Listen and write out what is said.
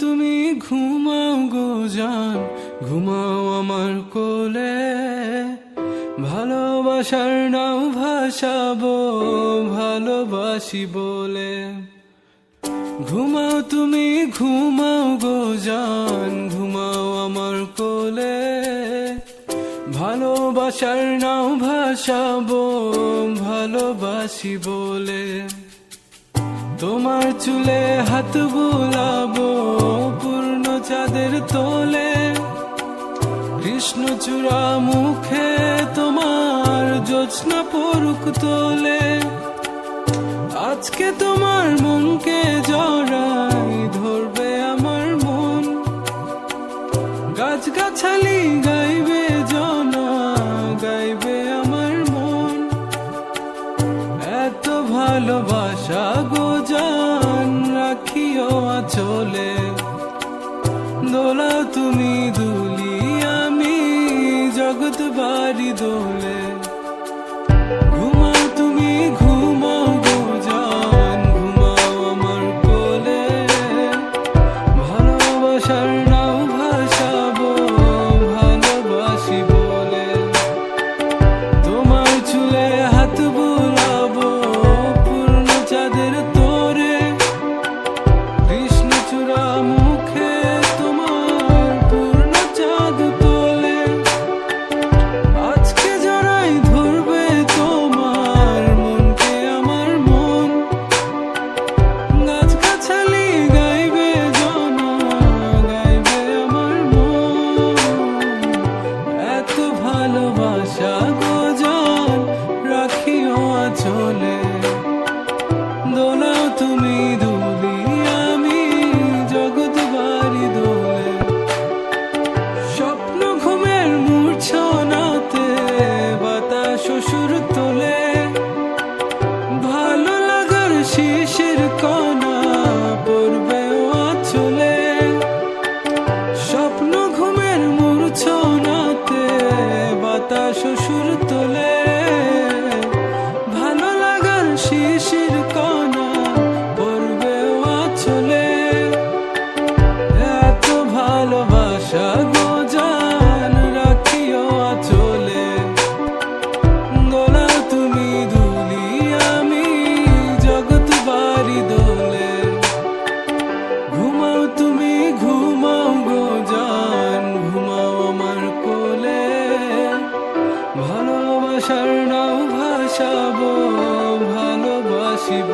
তুমি ঘুমাও গো জান, ঘুমাও আমার কোলে। ভালোবাসার নাও ভাসাবো ভালোবাসি বলে। ঘুমাও তুমি ঘুমাও গো জান, ঘুমাও আমার কোলে। ভালোবাসার নাও ভাসাবো ভালোবাসি বলে। তোমার চুলে হাত বুলাবো পূর্ণ চাঁদের তোলে। কৃষ্ণচূড়া মুখে তোমার জ্যোৎস্না পড়ুক তোলে। আজকে তোমার মনকে জড়াই ধরবে আমার মন। গাছগাছালি গাইবে জনা, গাইবে আমার মন। এত ভালোবাসা গো জান রাখিও আঁচলে। দোলাও তুমি দুলি আমি জগৎ বাড়ি দোলে। ঘুমাও তুমি ঘুমাও গো জান, ঘুমাও আমার কোলে। ভালোবাসার নাও ভাসাবো ভালোবাসি বলে। তোমার চুলে হাত বুলাবো পূর্ণ চাঁদের তোরে। কৃষ্ণচূড়া মুখে তোমার পূর্ণ চাঁদ তোলে। আজকে জড়াই ধরবে তোমার মনকে আমার মন। গাছগাছালি গাইবে জনা, গাইবে আমার মন। এত ভালোবাসা গো জান রাখিও আঁচলে। দোলাও তুমি দুলি আমি জগৎ বাড়ি দোলে। স্বপ্ন ঘুমের মূর্ছনাতে বাতাস সুর তোলে। ভালো লাগার শিশির কণা পড়বে আঁচলে। স্বপ্ন ঘুমের মূর্ছনাতে বাতাস সুর তোলে। ভালো লাগার শিশির কণা পড়বে আঁচলে। এত ভালোবাসা গো জান রাখিও আঁচলে। দোলাও তুমি দুলি আমি জগৎ বাড়ি দোলে। ঘুমাও তুমি ঘুমাও গো জান, ঘুমাও আমার কোলে। ভালোবাসার নাও ভাসাবো ভালোবাসিব।